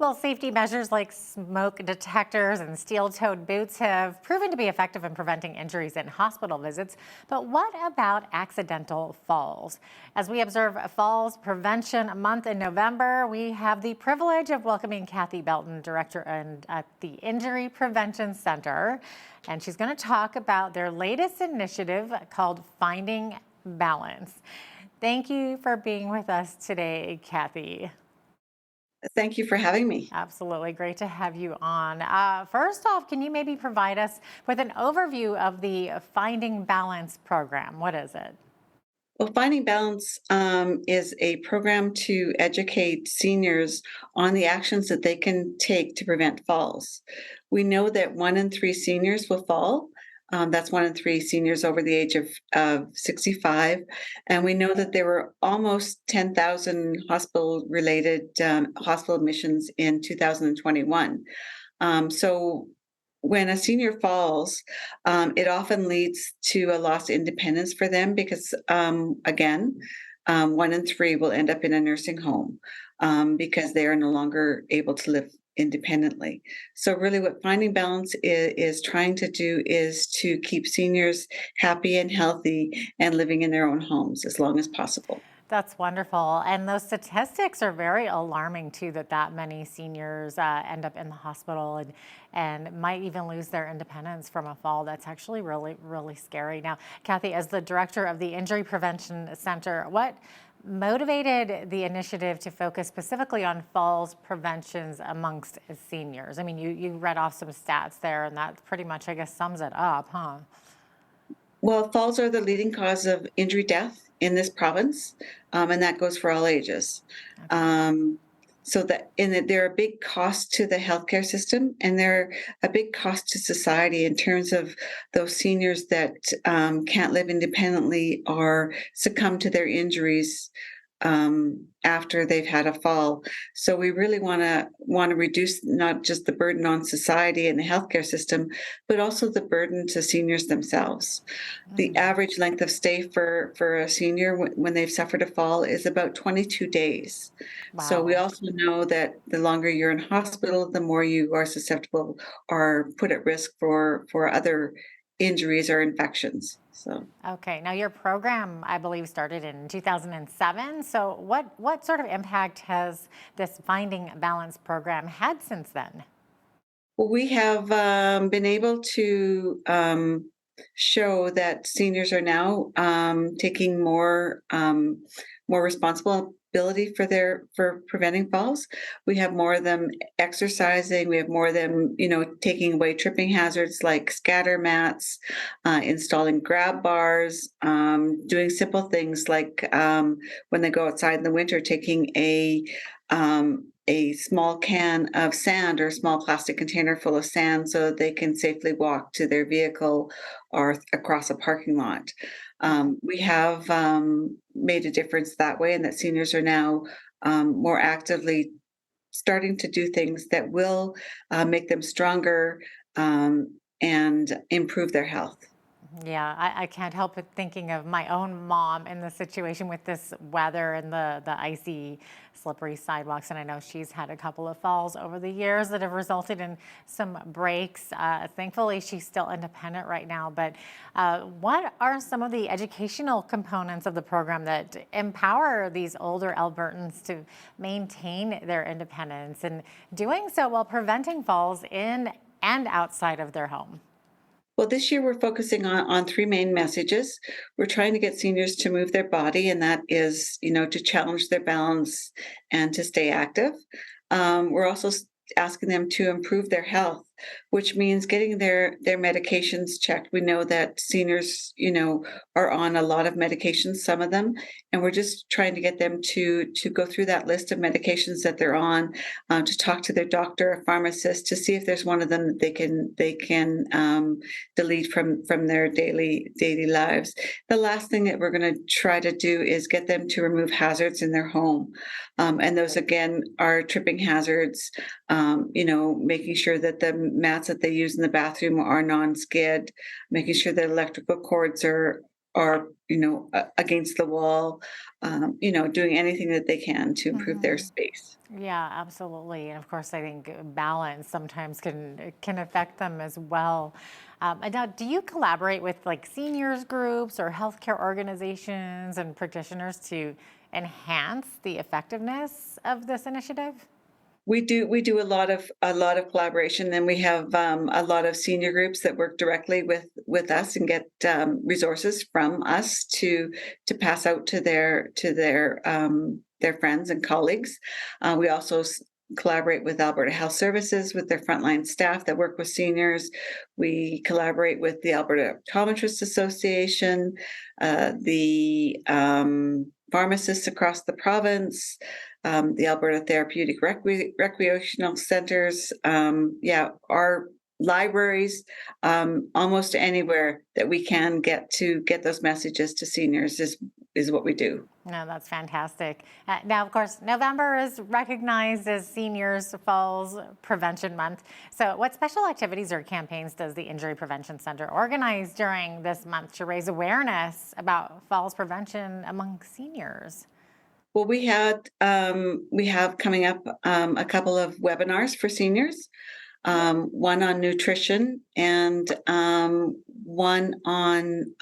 Well, safety measures like smoke detectors and steel-toed boots have proven to be effective in preventing injuries in hospital visits. But what about accidental falls? As we observe Falls Prevention Month in November, we have the privilege of welcoming Kathy Belton, director at the Injury Prevention Center. And she's going to talk about their latest initiative called Finding Balance. Thank you for being with us today, Kathy. Thank you for having me. Absolutely. Great to have you on. First off, can you maybe provide us with an overview of the Finding Balance program? What is it? Well, Finding Balance is a program to educate seniors on the actions that they can take to prevent falls. We know that 1 in 3 seniors will fall. That's 1 in 3 seniors over the age of 65. And we know that there were almost 10,000 hospital admissions in 2021. So when a senior falls, it often leads to a lost independence for them because, again, 1 in 3 will end up in a nursing home because they are no longer able to live independently. So, really, what Finding Balance is trying to do is to keep seniors happy and healthy and living in their own homes as long as possible. That's wonderful. And those statistics are very alarming too, that many seniors end up in the hospital and might even lose their independence from a fall. That's actually really, really scary. Now, Kathy, as the director of the Injury Prevention Center, what motivated the initiative to focus specifically on falls preventions amongst seniors? I mean, you read off some stats there, and that pretty much, I guess, sums it up, huh? Well, falls are the leading cause of injury death in this province, and that goes for all ages. Okay. Um, they're a big cost to the healthcare system, and they're a big cost to society in terms of those seniors that can't live independently or succumb to their injuries after they've had a fall. So we really want to reduce not just the burden on society and the healthcare system, but also the burden to seniors themselves. The Mm. average length of stay for a senior when they've suffered a fall is about 22 days. So we Wow. also know that the longer you're in hospital, the more you are susceptible or put at risk for other injuries or infections. So. Okay. Now your program, I believe, started in 2007. So what sort of impact has this Finding Balance program had since then? Well, we have been able to show that seniors are now taking more responsibility for preventing falls. We have more of them exercising. We have more of them, taking away tripping hazards like scatter mats, installing grab bars, doing simple things like when they go outside in the winter, taking a small can of sand or a small plastic container full of sand so that they can safely walk to their vehicle or across a parking lot. We have made a difference that way, and that seniors are now more actively starting to do things that will make them stronger and improve their health. Yeah, I can't help but thinking of my own mom in the situation with this weather and the icy, slippery sidewalks. And I know she's had a couple of falls over the years that have resulted in some breaks. Thankfully, she's still independent right now. But what are some of the educational components of the program that empower these older Albertans to maintain their independence and doing so while preventing falls in and outside of their home? Well, this year we're focusing on 3 main messages. We're trying to get seniors to move their body, and that is, to challenge their balance and to stay active. We're also asking them to improve their health, which means getting their medications checked. We know that seniors, are on a lot of medications, some of them, and we're just trying to get them to go through that list of medications that they're on, to talk to their doctor or pharmacist to see if there's one of them that they can delete from their daily lives. The last thing that we're going to try to do is get them to remove hazards in their home, and those again are tripping hazards. Making sure that the mats that they use in the bathroom are non-skid, making sure that electrical cords are against the wall, doing anything that they can to improve their space. Yeah, absolutely. And of course, I think balance sometimes can affect them as well. And now, do you collaborate with like seniors groups or healthcare organizations and practitioners to enhance the effectiveness of this initiative? We do a lot of collaboration. Then we have a lot of senior groups that work directly with us and get resources from us to pass out to their friends and colleagues. We also collaborate with Alberta Health Services with their frontline staff that work with seniors. We collaborate with the Alberta Optometrists Association, the pharmacists across the province, the Alberta Therapeutic Recreational Centers, our libraries, almost anywhere that we can get those messages to seniors is what we do. No, that's fantastic. Now, of course, November is recognized as Seniors Falls Prevention Month. So, what special activities or campaigns does the Injury Prevention Center organize during this month to raise awareness about falls prevention among seniors? Well, we have coming up a couple of webinars for seniors, one on nutrition and one on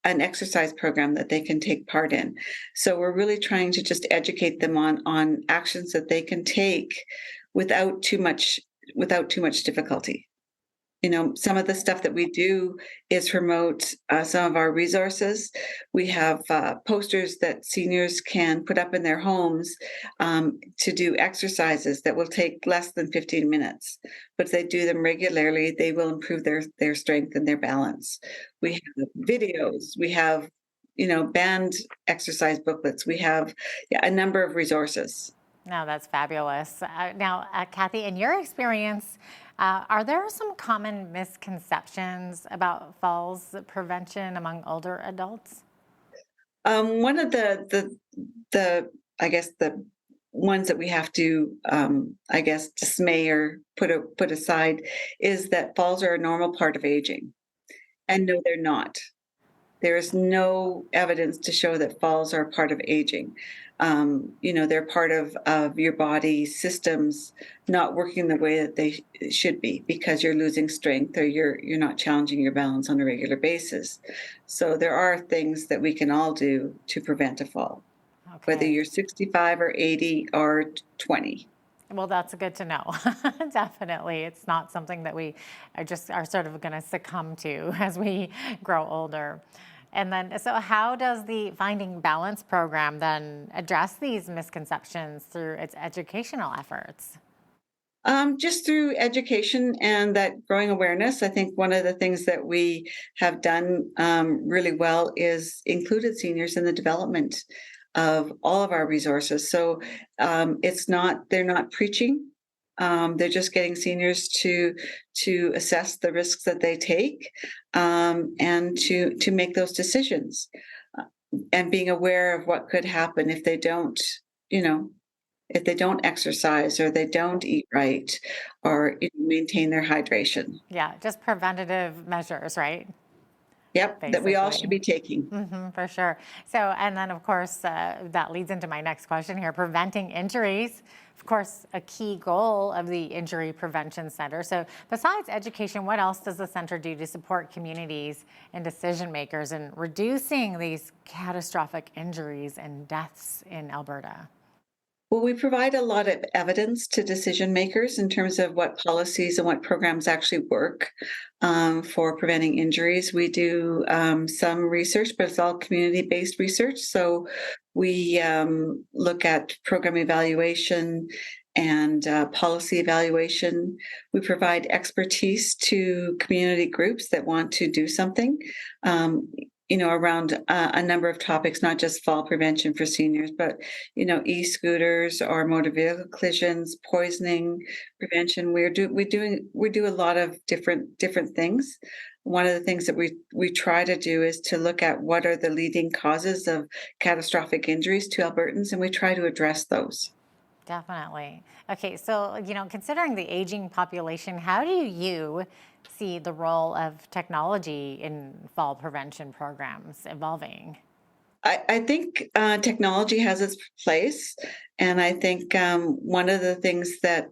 an exercise program that they can take part in. So we're really trying to just educate them on actions that they can take without too much difficulty. Some of the stuff that we do is promote some of our resources. We have posters that seniors can put up in their homes to do exercises that will take less than 15 minutes. But if they do them regularly, they will improve their strength and their balance. We have videos. We have, band exercise booklets. We have a number of resources. No, that's fabulous. Now, Kathy, in your experience, are there some common misconceptions about falls prevention among older adults? One of the I guess the ones that we have to dismay or put aside is that falls are a normal part of aging, and no, they're not. There is no evidence to show that falls are part of aging. They're part of your body systems not working the way that they should be because you're losing strength or you're not challenging your balance on a regular basis. So there are things that we can all do to prevent a fall, whether Okay. you're 65 or 80 or 20. Well, that's good to know. Definitely. It's not something that we are sort of going to succumb to as we grow older. And then, so how does the Finding Balance program then address these misconceptions through its educational efforts? Just through education and that growing awareness. I think one of the things that we have done really well is included seniors in the development of all of our resources. So they're not preaching. They're just getting seniors to assess the risks that they take and to make those decisions and being aware of what could happen if they don't, you know, if they don't exercise or they don't eat right or maintain their hydration. Yeah, just preventative measures, right? Yep, that we all should Basically. be taking. For sure. So, and then of course, that leads into my next question here, preventing injuries. Of course, a key goal of the Injury Prevention Center. So, besides education, what else does the center do to support communities and decision makers in reducing these catastrophic injuries and deaths in Alberta? Well, we provide a lot of evidence to decision makers in terms of what policies and what programs actually work for preventing injuries. We do some research, but it's all community-based research. So we look at program evaluation and policy evaluation. We provide expertise to community groups that want to do something. Around a number of topics, not just fall prevention for seniors, but e-scooters or motor vehicle collisions, poisoning prevention. We do a lot of different things. One of the things that we try to do is to look at what are the leading causes of catastrophic injuries to Albertans, and we try to address those. Definitely. Okay, so, considering the aging population, how do you see the role of technology in fall prevention programs evolving? I think technology has its place, and I think one of the things that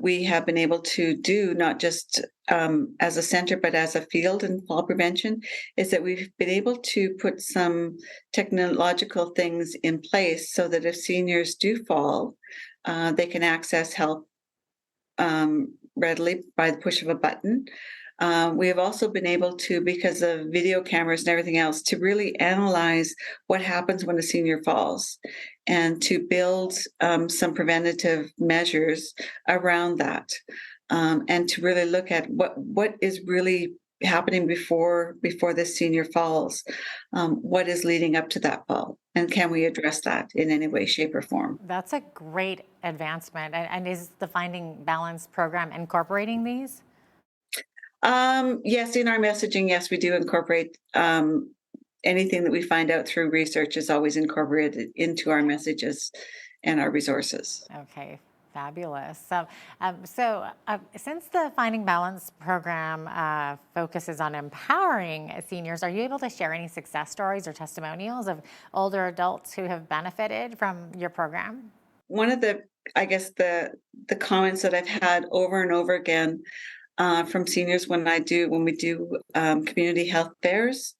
we have been able to do, not just as a center, but as a field in fall prevention, is that we've been able to put some technological things in place so that if seniors do fall, they can access help readily by the push of a button. We have also been able to, because of video cameras and everything else, to really analyze what happens when a senior falls and to build some preventative measures around that, and to really look at what is really happening before this senior falls, what is leading up to that fall, and can we address that in any way, shape, or form. That's a great advancement. And is the Finding Balance program incorporating these? Yes, in our messaging, yes, we do incorporate anything that we find out through research is always incorporated into our messages and our resources. Okay, fabulous. So, since the Finding Balance program focuses on empowering seniors, are you able to share any success stories or testimonials of older adults who have benefited from your program? One of the, I guess the comments that I've had over and over again from seniors when we do community health fairs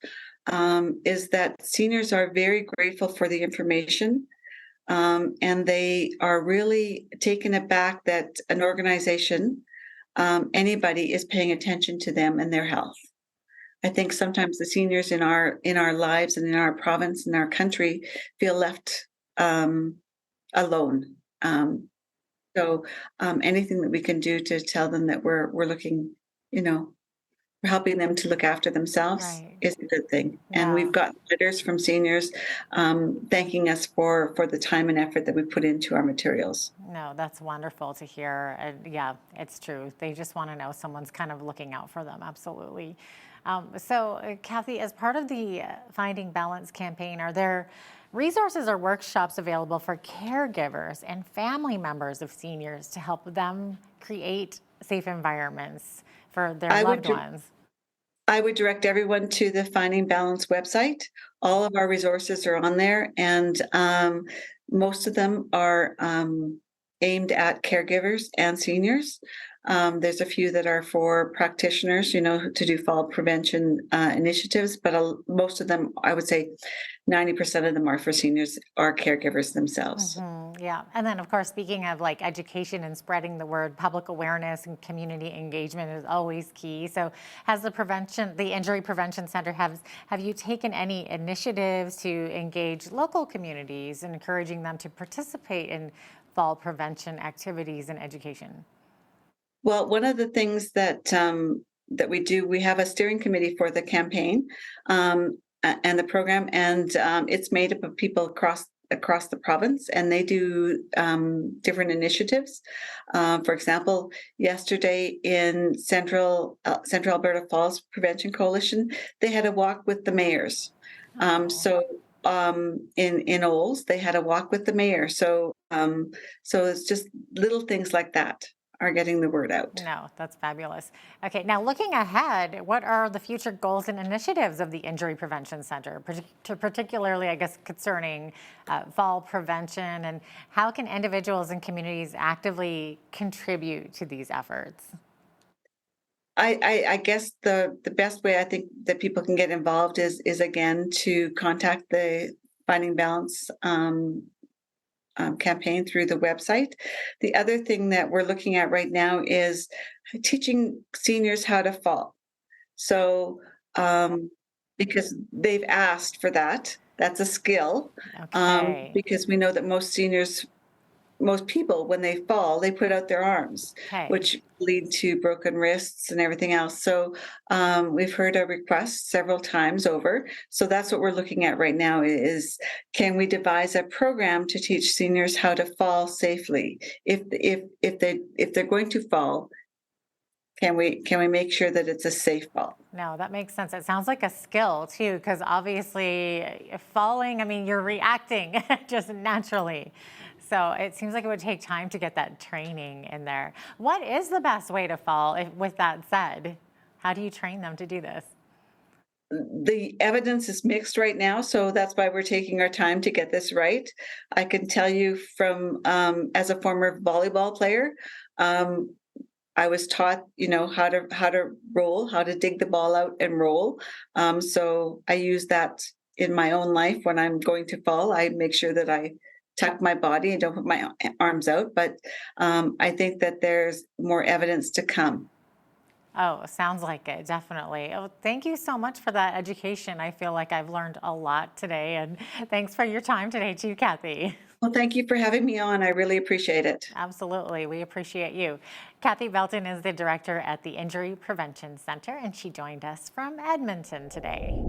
is that seniors are very grateful for the information. And they are really taken aback that an organization, anybody, is paying attention to them and their health. I think sometimes the seniors in our lives and in our province and our country feel left alone. So anything that we can do to tell them that we're looking, you know, we're helping them to look after themselves Right. is a good thing. And we've Yeah. got letters from seniors thanking us for the time and effort that we put into our materials. No, that's wonderful to hear. And yeah, it's true. They just want to know someone's kind of looking out for them. Absolutely. So, Kathy, as part of the Finding Balance campaign, are there resources or workshops available for caregivers and family members of seniors to help them create safe environments for their I would loved dir- ones? I would direct everyone to the Finding Balance website. All of our resources are on there, and most of them are aimed at caregivers and seniors. There's a few that are for practitioners, to do fall prevention initiatives, but most of them, I would say 90% of them are for seniors, are caregivers themselves. Yeah. And then, of course, speaking of like education and spreading the word, public awareness and community engagement is always key. So, has the Injury Prevention Center, have you taken any initiatives to engage local communities and encouraging them to participate in fall prevention activities and education? Well, one of the things that we do, we have a steering committee for the campaign and the program, and it's made up of people across the province, and they do different initiatives. For example, yesterday in Central Alberta Falls Prevention Coalition, they had a walk with the mayors. Oh. In Olds, they had a walk with the mayor. So it's just little things like that are getting the word out. No, that's fabulous. Okay, now looking ahead, what are the future goals and initiatives of the Injury Prevention Center, particularly, I guess, concerning fall prevention, and how can individuals and communities actively contribute to these efforts? I guess the best way I think that people can get involved is again to contact the Finding Balance campaign through the website. The other thing that we're looking at right now is teaching seniors how to fall. So, because they've asked for that, that's a skill. Okay, Because we know that most people, when they fall, they put out their arms, okay. which lead to broken wrists and everything else. So we've heard a request several times over. So that's what we're looking at right now is can we devise a program to teach seniors how to fall safely? If they're going to fall, can we make sure that it's a safe fall? No, that makes sense. It sounds like a skill too, because obviously falling, I mean, you're reacting just naturally. So it seems like it would take time to get that training in there. What is the best way to fall, with that said? How do you train them to do this? The evidence is mixed right now, so that's why we're taking our time to get this right. I can tell you from as a former volleyball player, um, I was taught, how to roll, how to dig the ball out and roll. So I use that in my own life when I'm going to fall. I make sure that I tuck my body and don't put my arms out. But I think that there's more evidence to come. Oh, sounds like it, definitely. Oh, thank you so much for that education. I feel like I've learned a lot today, and thanks for your time today, too, Kathy. Well, thank you for having me on. I really appreciate it. Absolutely. We appreciate you. Kathy Belton is the director at the Injury Prevention Center, and she joined us from Edmonton today.